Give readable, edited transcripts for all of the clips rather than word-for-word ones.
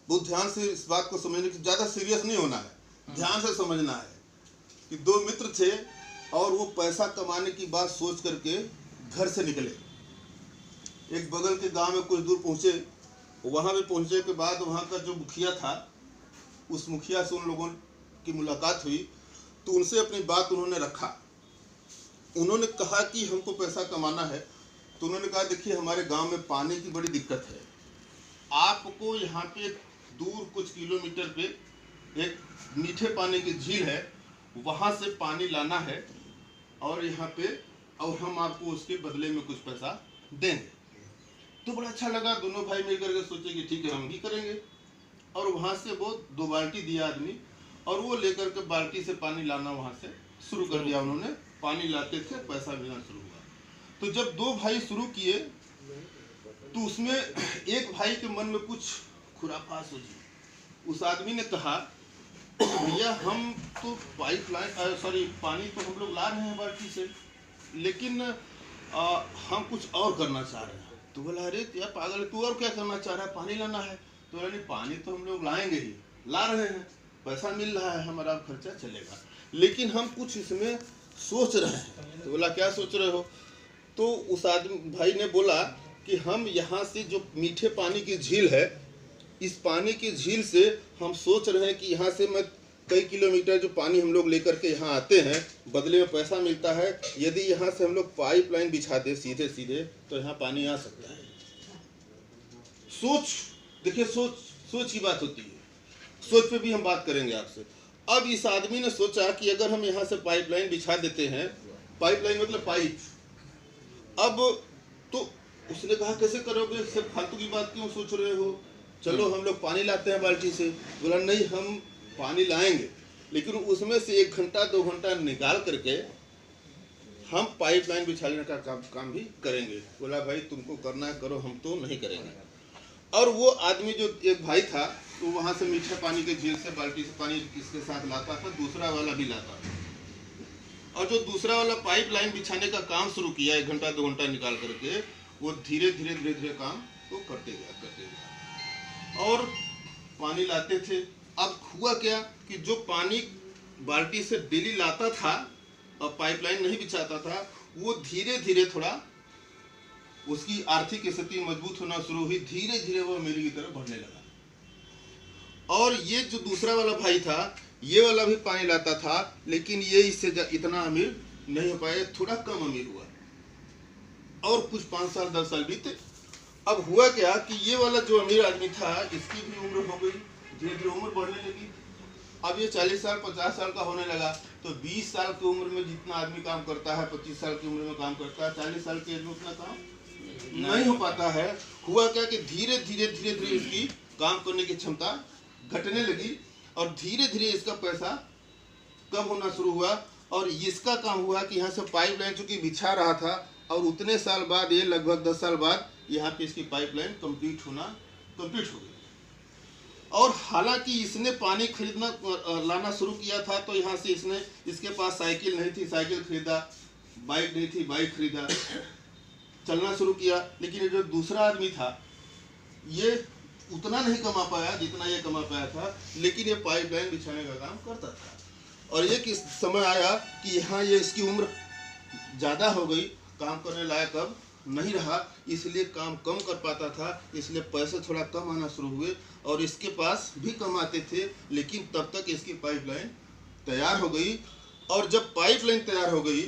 बहुत ध्यान से इस बात को समझने की, ज़्यादा सीरियस नहीं होना है, ध्यान से समझना है कि दो मित्र थे और वो पैसा कमाने की बात सोच करके घर से निकले। एक बगल के गांव में कुछ दूर पहुँचे। वहाँ पे पहुँचने के बाद वहाँ का जो मुखिया था, उस मुखिया से उन लोगों की मुलाकात हुई तो उनसे अपनी बात उन्होंने रखा। उन्होंने कहा कि हमको पैसा कमाना है। तो उन्होंने कहा देखिए हमारे गांव में पानी की बड़ी दिक्कत है, आपको यहाँ पे दूर कुछ किलोमीटर पे एक मीठे पानी की झील है, वहाँ से पानी लाना है और यहाँ पे, और हम आपको उसके बदले में कुछ पैसा देंगे। तो बड़ा अच्छा लगा। दोनों भाई मिल करके सोचे कि ठीक है हम भी करेंगे। और वहाँ से वो 2 बाल्टी दिया आदमी, और वो लेकर के बाल्टी से पानी लाना वहाँ से शुरू कर दिया। उन्होंने पानी लाते थे, पैसा मिलना शुरू हुआ। तो जब 2 भाई शुरू किए तो उसमें एक भाई के मन में कुछ खुराफात सूझी। उस आदमी ने कहा भैया हम तो पानी तो हम लोग ला रहे हैं बाल्टी से, लेकिन हम कुछ और करना चाह रहे हैं। तो बोला अरे यार पागल है, तू और क्या करना चाह रहा है, पानी लाना है। तो बोला नहीं, पानी तो हम लोग लाएंगे ही, ला रहे हैं, पैसा मिल रहा है, हमारा खर्चा चलेगा, लेकिन हम कुछ इसमें सोच रहे हैं। तो बोला क्या सोच रहे हो? तो उस आदमी भाई ने बोला कि हम यहाँ से जो मीठे पानी की झील है, इस पानी की झील से हम सोच रहे हैं कि यहाँ से मैं कई किलोमीटर जो पानी हम लोग लेकर के यहाँ आते हैं, बदले में पैसा मिलता है। यदि यहाँ से हम लोग पाइपलाइन बिछा दे सीधे सीधे तो यहाँ पानी आ सकता है। सोच, देखिए सोच की बात होती है, सोच पे भी हम बात करेंगे आपसे। अब इस आदमी ने सोचा कि अगर हम यहाँ से पाइपलाइन बिछा देते हैं, पाइपलाइन मतलब पाइप, अब तो उसने कहा कैसे करोगे, सिर्फ फालतू की बात क्यों सोच रहे हो, चलो हम लोग पानी लाते हैं बाल्टी से। बोला नहीं, हम पानी लाएंगे, लेकिन उसमें से 1 घंटा 2 घंटा निकाल करके हम पाइपलाइन बिछाने का काम भी करेंगे। बोला भाई तुमको करना है करो, हम तो नहीं करेंगे। और वो आदमी जो एक भाई था, तो वहाँ से मीठे पानी के झील से बाल्टी से पानी इसके साथ लाता था, दूसरा वाला भी लाता था। और जो दूसरा वाला पाइपलाइन बिछाने का काम शुरू किया 1 घंटा 2 घंटा निकाल करके, वो धीरे धीरे काम को करते गया और पानी लाते थे। अब हुआ क्या कि जो पानी बाल्टी से डेली लाता था और पाइपलाइन नहीं बिछाता था, वो धीरे धीरे थोड़ा उसकी आर्थिक स्थिति मजबूत होना शुरू हुई, धीरे धीरे वो अमीरी की तरफ बढ़ने लगा। और ये जो दूसरा वाला भाई था, ये वाला भी पानी लाता था, लेकिन ये इससे इतना अमीर नहीं हो पाया, थोड़ा कम अमीर हुआ। और कुछ 5 साल 10 साल बीते। अब हुआ क्या कि ये वाला जो अमीर आदमी था, इसकी भी उम्र हो गई, धीरे धीरे उम्र बढ़ने लगी। अब ये 40 साल 50 साल का होने लगा। तो 20 साल की उम्र में जितना आदमी काम करता है, 25 साल की उम्र में काम करता है, 40 साल की एज में उतना काम नहीं हो पाता है। हुआ क्या कि धीरे धीरे इसकी काम करने की क्षमता घटने लगी और धीरे धीरे इसका पैसा कम होना शुरू हुआ। और इसका काम हुआ कि यहाँ से पाइपलाइन चूंकि बिछा रहा था, और उतने साल बाद, ये लगभग 10 साल बाद, यहाँ पे इसकी पाइपलाइन कंप्लीट हो गई। और हालांकि इसने पानी खरीदना लाना शुरू किया था, तो यहाँ से इसके पास साइकिल नहीं थी, साइकिल खरीदा, बाइक नहीं थी, बाइक खरीदा, चलना शुरू किया। लेकिन ये जो दूसरा आदमी था, ये उतना नहीं कमा पाया जितना ये कमा पाया था, लेकिन ये पाइपलाइन बिछाने का काम करता था। और ये किस समय आया कि यहाँ ये इसकी उम्र ज़्यादा हो गई, काम करने लायक अब नहीं रहा, इसलिए काम कम कर पाता था, इसलिए पैसे थोड़ा कम आना शुरू हुए। और इसके पास भी कम आते थे, लेकिन तब तक इसकी पाइपलाइन तैयार हो गई। और जब पाइपलाइन तैयार हो गई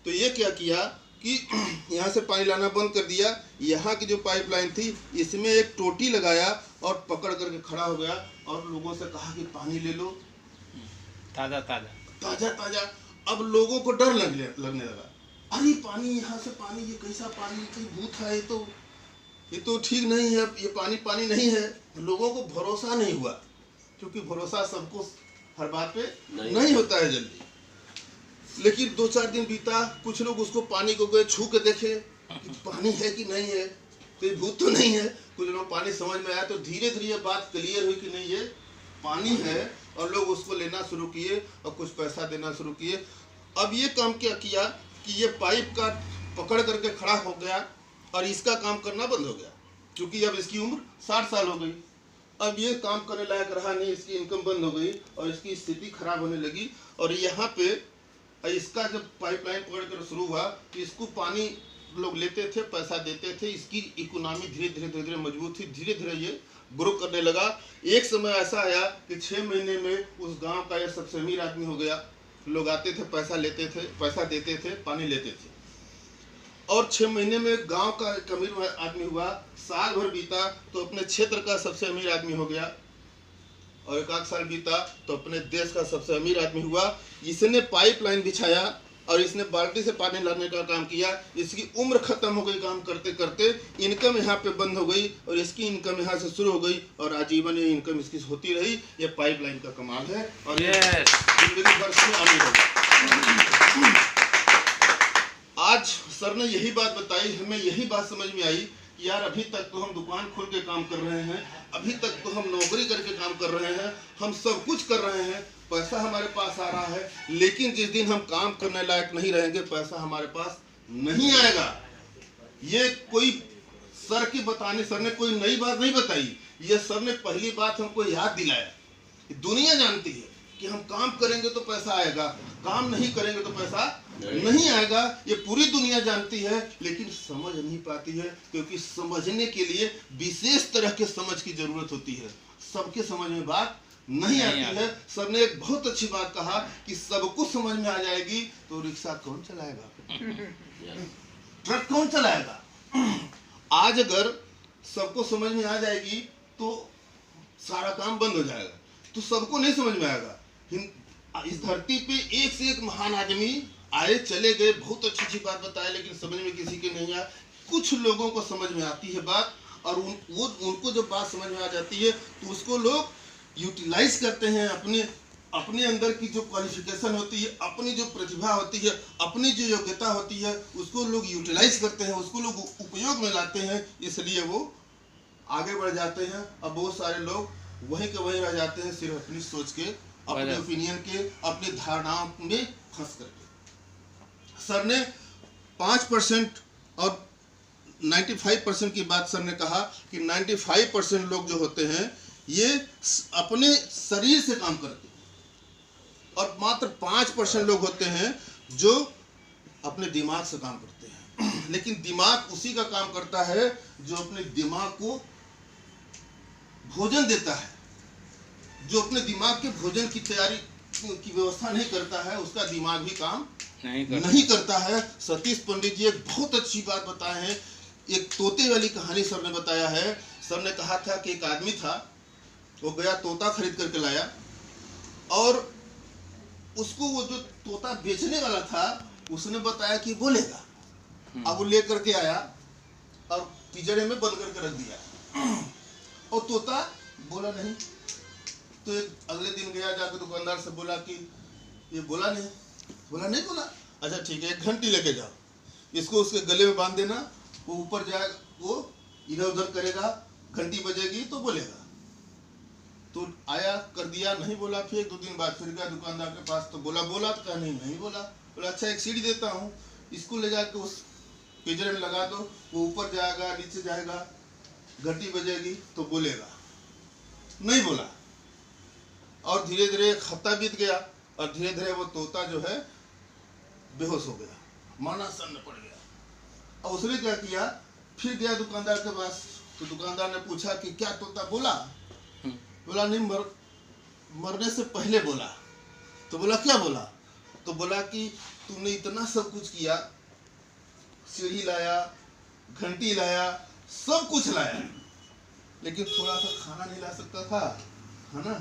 तो ये क्या किया कि यहाँ से पानी लाना बंद कर दिया। यहाँ की जो पाइपलाइन थी, इसमें एक टोटी लगाया और पकड़ करके खड़ा हो गया और लोगों से कहा कि पानी ले लो, ताज़ा ताज़ा ताज़ा ताज़ा। अब लोगों को डर लगने लगा, अरे पानी, यहाँ से पानी, ये कैसा पानी, कोई भूत है, ये तो ठीक नहीं है, ये पानी नहीं है। लोगों को भरोसा नहीं हुआ, क्योंकि भरोसा सबको हर बात पे नहीं होता है जल्दी। लेकिन 2-4 दिन बीता, कुछ लोग उसको पानी को गए छू के देखे कि पानी है कि नहीं है, कोई भूत तो नहीं है। कुछ लोग पानी समझ में आया, तो धीरे धीरे बात क्लियर हुई कि नहीं, ये पानी है। और लोग उसको लेना शुरू किए और कुछ पैसा देना शुरू किए। अब ये काम क्या किया कि ये पाइप का पकड़ करके खड़ा हो गया और इसका काम करना बंद हो गया, क्योंकि अब इसकी उम्र 60 साल हो गई। अब ये काम करने लायक रहा नहीं, इसकी इनकम बंद हो गई और इसकी स्थिति खराब होने लगी। और यहाँ पे इसका जब पाइपलाइन पकड़ कर शुरू हुआ तो इसको पानी लोग लेते थे, पैसा देते थे, इसकी इकोनॉमी धीरे धीरे मजबूत थी, धीरे धीरे ये ग्रो करने लगा। एक समय ऐसा आया कि 6 महीने में उस गांव का यह सबसे अमीर आदमी हो गया। लोग आते थे, पैसा लेते थे, पैसा देते थे, पानी लेते थे, और 6 महीने में गांव का एक अमीर आदमी हुआ। साल भर बीता तो अपने क्षेत्र का सबसे अमीर आदमी हो गया, और 1 साल बीता तो अपने देश का सबसे अमीर आदमी हुआ। इसने पाइपलाइन बिछाया और इसने बाल्टी से पानी लाने का काम किया। इसकी उम्र खत्म हो गई काम करते करते, इनकम यहाँ पे बंद हो गई और इसकी इनकम यहाँ से शुरू हो गई और आजीवन ये इनकम इसकी होती रही। ये पाइपलाइन का कमाल है और ये जिंदगी भर से अमीर हो गया। आज सर ने यही बात बताई, हमें यही बात समझ में आई कि यार अभी तक तो हम दुकान खोल के काम कर रहे हैं, अभी तक तो हम नौकरी करके काम कर रहे हैं, हम सब कुछ कर रहे हैं, पैसा हमारे पास आ रहा है, लेकिन जिस दिन हम काम करने लायक नहीं रहेंगे पैसा हमारे पास नहीं आएगा। ये कोई सर की बताने, सर ने कोई नई बात नहीं बताई, ये सर ने पहली बात हमको याद दिलाया कि दुनिया जानती है कि हम काम करेंगे तो पैसा आएगा, काम नहीं करेंगे तो पैसा नहीं आएगा। ये पूरी दुनिया जानती है लेकिन समझ नहीं पाती है, क्योंकि समझने के लिए विशेष तरह के समझ की जरूरत होती है। सबके समझ में बात नहीं आती है। सर ने एक बहुत अच्छी बात कहा कि सबको समझ में आ जाएगी तो रिक्शा कौन चलाएगा, ट्रक कौन चलाएगा। आज अगर सबको समझ में आ जाएगी तो सारा काम बंद हो जाएगा, तो सबको नहीं समझ में आएगा। इस धरती पे एक से एक महान आदमी आए चले गए, बहुत अच्छी अच्छी बात बताए, लेकिन समझ में किसी के नहीं आया। कुछ लोगों को समझ में आती है बात, और उनको जब बात समझ में आ जाती है तो उसको लोग यूटिलाइज करते हैं। अपने अंदर की जो क्वालिफिकेशन होती है, अपनी जो प्रतिभा होती है, अपनी जो योग्यता होती है, उसको लोग यूटिलाइज करते हैं, उसको लोग उपयोग में लाते हैं, इसलिए वो आगे बढ़ जाते हैं। अब बहुत सारे लोग वहीं के वहीं रह जाते हैं, सिर्फ अपनी सोच के, अपने ओपिनियन के, अपनी धारणाओं में फंस करके। सर ने 5% और 95% की बात सर ने कहा कि 95% लोग जो होते हैं ये अपने शरीर से काम करते हैं, और मात्र 5% लोग होते हैं जो अपने दिमाग से काम करते हैं। लेकिन दिमाग उसी का काम करता है जो अपने दिमाग को भोजन देता है। जो अपने दिमाग के भोजन की तैयारी की व्यवस्था नहीं करता है, उसका दिमाग भी काम नहीं करता है। सतीश पंडित जी एक बहुत अच्छी बात बताए हैं। एक तोते वाली कहानी सर ने बताया है। सर ने कहा था कि एक आदमी था, वो गया तोता खरीद करके लाया, और उसको वो जो तोता बेचने वाला था उसने बताया कि बोलेगा। अब वो लेकर के आया और पिंजरे में बंद करके रख दिया, और तोता बोला नहीं। तो एक अगले दिन गया, जाकर दुकानदार से बोला कि ये बोला नहीं बोला। अच्छा ठीक है, एक घंटी लेके जाओ, इसको उसके गले में बांध देना, वो ऊपर जाएगा, वो इधर उधर करेगा, घंटी बजेगी तो बोलेगा। तो आया, कर दिया, नहीं बोला। फिर 2 दिन बाद फिर गया दुकानदार के पास, तो बोला तो कहा नहीं बोला। बोला अच्छा एक सीढ़ी देता हूँ, इसको ले जाकर उस पिंजरे में लगा दो, वो ऊपर जाएगा, नीचे जाएगा, घंटी बजेगी तो बोलेगा। नहीं बोला, और धीरे धीरे 1 हफ्ता बीत गया, और धीरे धीरे वो तोता जो है बेहोश हो गया, मरणासन में पड़ गया। और उसने क्या किया, फिर गया दुकानदार के पास, तो दुकानदार ने पूछा कि क्या तोता बोला? बोला नहीं, मरने से पहले बोला। तो बोला क्या बोला? तो बोला कि तुमने इतना सब कुछ किया, सीढ़ी लाया, घंटी लाया, सब कुछ लाया, लेकिन थोड़ा सा खाना नहीं ला सकता था, है ना?